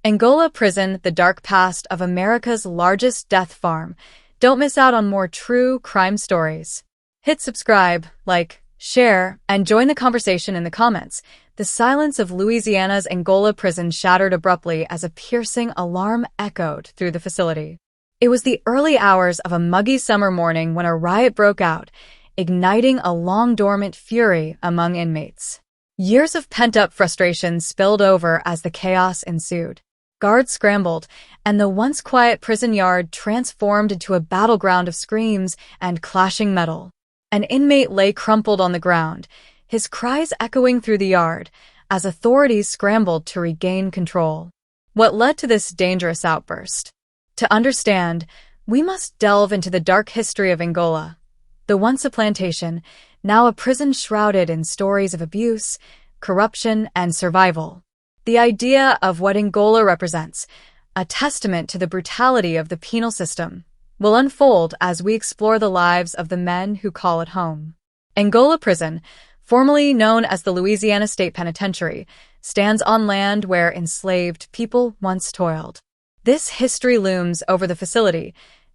Angola Prison, the dark past of America's largest death farm. Don't miss out on more true crime stories. Hit subscribe, like, share, and join the conversation in the comments. The silence of Louisiana's Angola Prison shattered abruptly as a piercing alarm echoed through the facility. It was the early hours of a muggy summer morning when a riot broke out, igniting a long-dormant fury among inmates. Years of pent-up frustration spilled over as the chaos ensued. Guards scrambled, and the once quiet prison yard transformed into a battleground of screams and clashing metal. An inmate lay crumpled on the ground, his cries echoing through the yard as authorities scrambled to regain control. What led to this dangerous outburst? To understand, we must delve into the dark history of Angola. The once a plantation, now a prison shrouded in stories of abuse, corruption, and survival. The idea of what Angola represents, a testament to the brutality of the penal system, will unfold as we explore the lives of the men who call it home. Angola Prison, formerly known as the Louisiana State Penitentiary, stands on land where enslaved people once toiled. This history looms over the facility,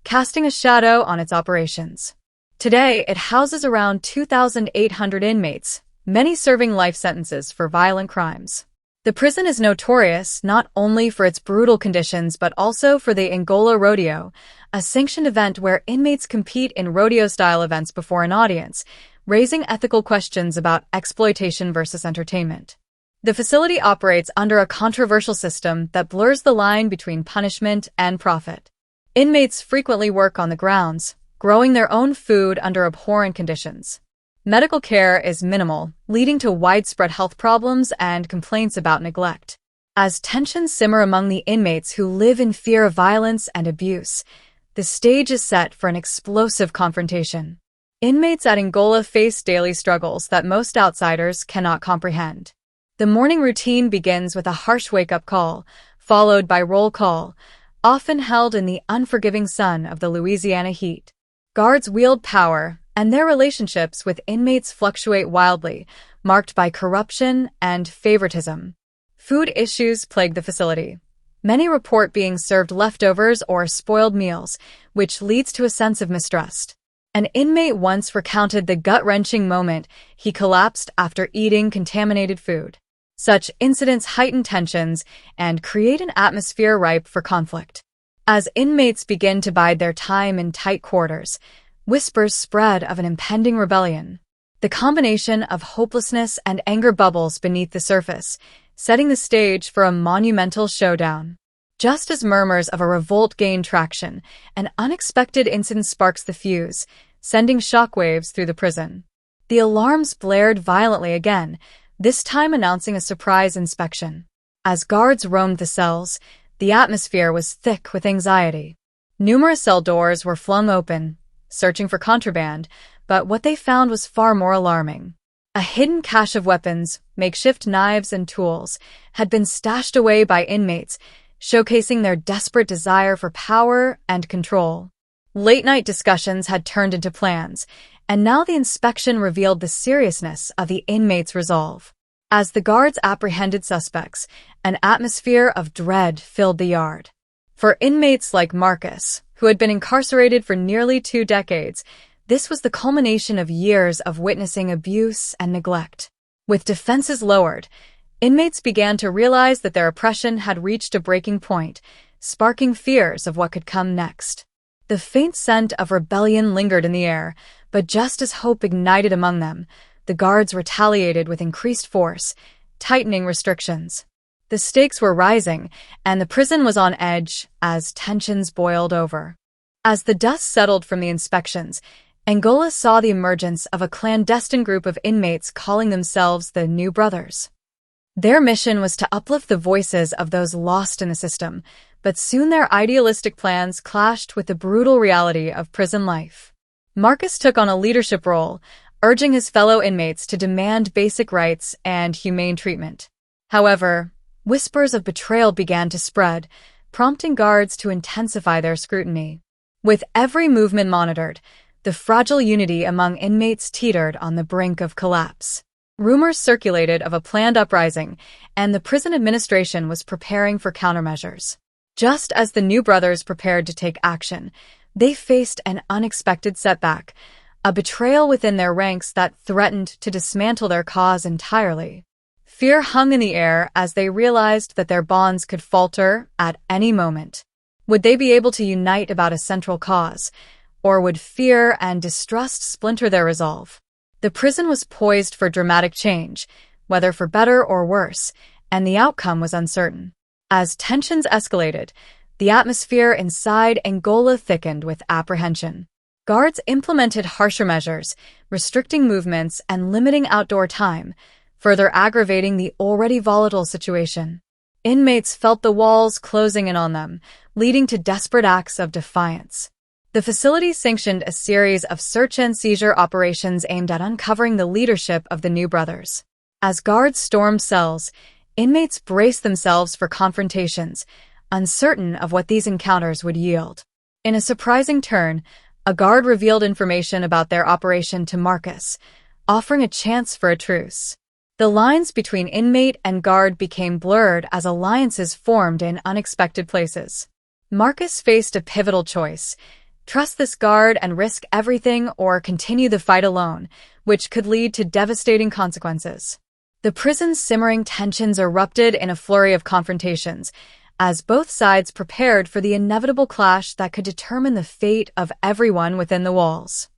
casting a shadow on its operations. Today, it houses around 2,800 inmates, many serving life sentences for violent crimes. The prison is notorious not only for its brutal conditions but also for the Angola Rodeo, a sanctioned event where inmates compete in rodeo-style events before an audience, raising ethical questions about exploitation versus entertainment. The facility operates under a controversial system that blurs the line between punishment and profit. Inmates frequently work on the grounds, growing their own food under abhorrent conditions. Medical care is minimal, leading to widespread health problems and complaints about neglect. As tensions simmer among the inmates who live in fear of violence and abuse, the stage is set for an explosive confrontation. Inmates at Angola face daily struggles that most outsiders cannot comprehend. The morning routine begins with a harsh wake-up call, followed by roll call, often held in the unforgiving sun of the Louisiana heat. Guards wield power, and their relationships with inmates fluctuate wildly, marked by corruption and favoritism. Food issues plague the facility. Many report being served leftovers or spoiled meals, which leads to a sense of mistrust. An inmate once recounted the gut-wrenching moment he collapsed after eating contaminated food. Such incidents heighten tensions and create an atmosphere ripe for conflict. As inmates begin to bide their time in tight quarters, whispers spread of an impending rebellion. The combination of hopelessness and anger bubbles beneath the surface, setting the stage for a monumental showdown. Just as murmurs of a revolt gain traction, an unexpected incident sparks the fuse, sending shockwaves through the prison. The alarms blared violently again, this time announcing a surprise inspection. As guards roamed the cells, the atmosphere was thick with anxiety. Numerous cell doors were flung open, searching for contraband, but what they found was far more alarming. A hidden cache of weapons, makeshift knives and tools, had been stashed away by inmates, showcasing their desperate desire for power and control. Late-night discussions had turned into plans, and now the inspection revealed the seriousness of the inmates' resolve. As the guards apprehended suspects, an atmosphere of dread filled the yard. For inmates like Marcus, who had been incarcerated for nearly 2 decades, this was the culmination of years of witnessing abuse and neglect. With defenses lowered, inmates began to realize that their oppression had reached a breaking point, sparking fears of what could come next. The faint scent of rebellion lingered in the air, but just as hope ignited among them, the guards retaliated with increased force, tightening restrictions. The stakes were rising, and the prison was on edge as tensions boiled over. As the dust settled from the inspections, Angola saw the emergence of a clandestine group of inmates calling themselves the New Brothers. Their mission was to uplift the voices of those lost in the system, but soon their idealistic plans clashed with the brutal reality of prison life. Marcus took on a leadership role, urging his fellow inmates to demand basic rights and humane treatment. However, whispers of betrayal began to spread, prompting guards to intensify their scrutiny. With every movement monitored, the fragile unity among inmates teetered on the brink of collapse. Rumors circulated of a planned uprising, and the prison administration was preparing for countermeasures. Just as the new brothers prepared to take action, they faced an unexpected setback, a betrayal within their ranks that threatened to dismantle their cause entirely. Fear hung in the air as they realized that their bonds could falter at any moment. Would they be able to unite about a central cause, or would fear and distrust splinter their resolve? The prison was poised for dramatic change, whether for better or worse, and the outcome was uncertain. As tensions escalated, the atmosphere inside Angola thickened with apprehension. Guards implemented harsher measures, restricting movements and limiting outdoor time, further aggravating the already volatile situation. Inmates felt the walls closing in on them, leading to desperate acts of defiance. The facility sanctioned a series of search and seizure operations aimed at uncovering the leadership of the new brothers. As guards stormed cells, inmates braced themselves for confrontations, uncertain of what these encounters would yield. In a surprising turn, a guard revealed information about their operation to Marcus, offering a chance for a truce. The lines between inmate and guard became blurred as alliances formed in unexpected places. Marcus faced a pivotal choice: trust this guard and risk everything, or continue the fight alone, which could lead to devastating consequences. The prison's simmering tensions erupted in a flurry of confrontations, as both sides prepared for the inevitable clash that could determine the fate of everyone within the walls.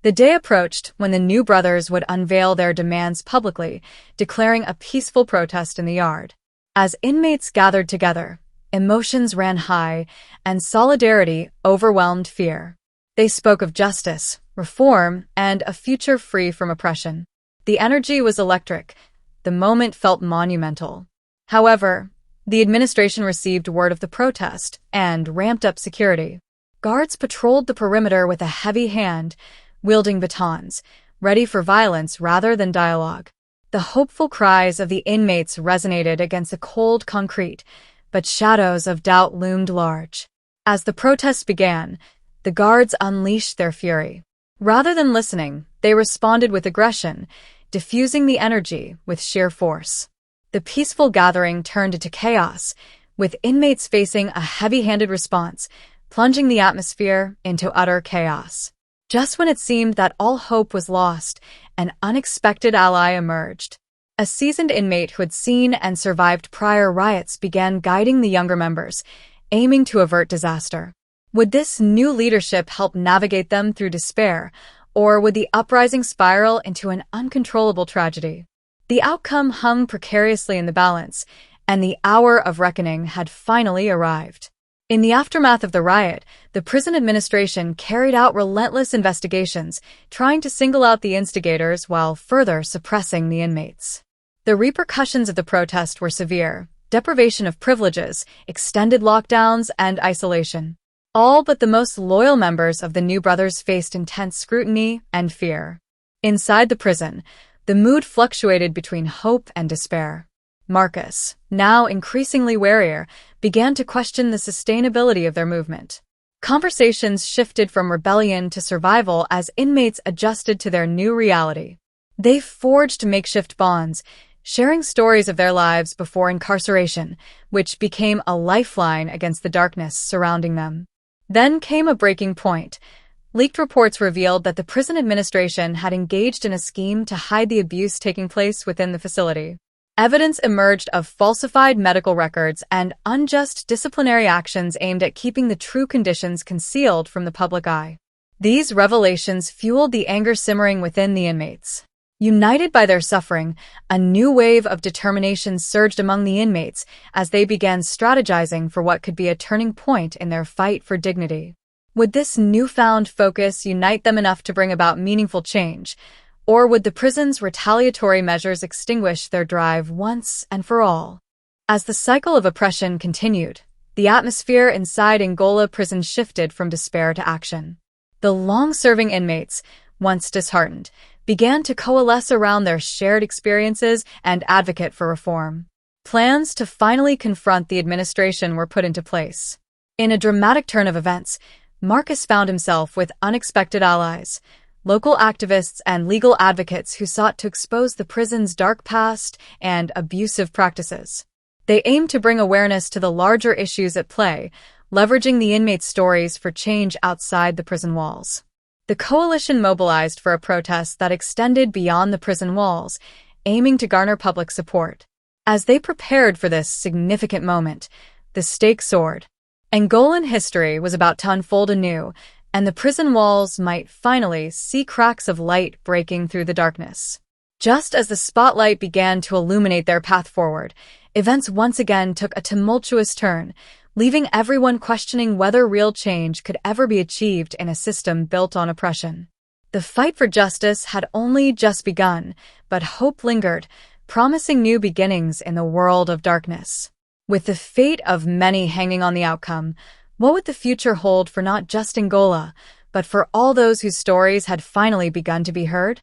The day approached when the new brothers would unveil their demands publicly, declaring a peaceful protest in the yard. As inmates gathered together, emotions ran high, and solidarity overwhelmed fear. They spoke of justice, reform, and a future free from oppression. The energy was electric. The moment felt monumental. However, the administration received word of the protest and ramped up security. Guards patrolled the perimeter with a heavy hand, wielding batons, ready for violence rather than dialogue. The hopeful cries of the inmates resonated against the cold concrete, but shadows of doubt loomed large. As the protests began, the guards unleashed their fury. Rather than listening, they responded with aggression, diffusing the energy with sheer force. The peaceful gathering turned into chaos, with inmates facing a heavy-handed response, plunging the atmosphere into utter chaos. Just when it seemed that all hope was lost, an unexpected ally emerged. A seasoned inmate who had seen and survived prior riots began guiding the younger members, aiming to avert disaster. Would this new leadership help navigate them through despair, or would the uprising spiral into an uncontrollable tragedy? The outcome hung precariously in the balance, and the hour of reckoning had finally arrived. In the aftermath of the riot, the prison administration carried out relentless investigations, trying to single out the instigators while further suppressing the inmates. The repercussions of the protest were severe: deprivation of privileges, extended lockdowns, and isolation. All but the most loyal members of the New Brothers faced intense scrutiny and fear. Inside the prison, the mood fluctuated between hope and despair. Marcus, now increasingly warier, began to question the sustainability of their movement. Conversations shifted from rebellion to survival as inmates adjusted to their new reality. They forged makeshift bonds, sharing stories of their lives before incarceration, which became a lifeline against the darkness surrounding them. Then came a breaking point. Leaked reports revealed that the prison administration had engaged in a scheme to hide the abuse taking place within the facility. Evidence emerged of falsified medical records and unjust disciplinary actions aimed at keeping the true conditions concealed from the public eye. These revelations fueled the anger simmering within the inmates. United by their suffering, a new wave of determination surged among the inmates as they began strategizing for what could be a turning point in their fight for dignity. Would this newfound focus unite them enough to bring about meaningful change? Or would the prison's retaliatory measures extinguish their drive once and for all? As the cycle of oppression continued, the atmosphere inside Angola Prison shifted from despair to action. The long-serving inmates, once disheartened, began to coalesce around their shared experiences and advocate for reform. Plans to finally confront the administration were put into place. In a dramatic turn of events, Marcus found himself with unexpected allies. local activists and legal advocates who sought to expose the prison's dark past and abusive practices. They aimed to bring awareness to the larger issues at play, leveraging the inmates' stories for change outside the prison walls. The coalition mobilized for a protest that extended beyond the prison walls, aiming to garner public support. As they prepared for this significant moment, the stakes soared. Angolan history was about to unfold anew, and the prison walls might finally see cracks of light breaking through the darkness. Just as the spotlight began to illuminate their path forward, events once again took a tumultuous turn, leaving everyone questioning whether real change could ever be achieved in a system built on oppression. The fight for justice had only just begun, but hope lingered, promising new beginnings in the world of darkness. With the fate of many hanging on the outcome, what would the future hold for not just Angola, but for all those whose stories had finally begun to be heard?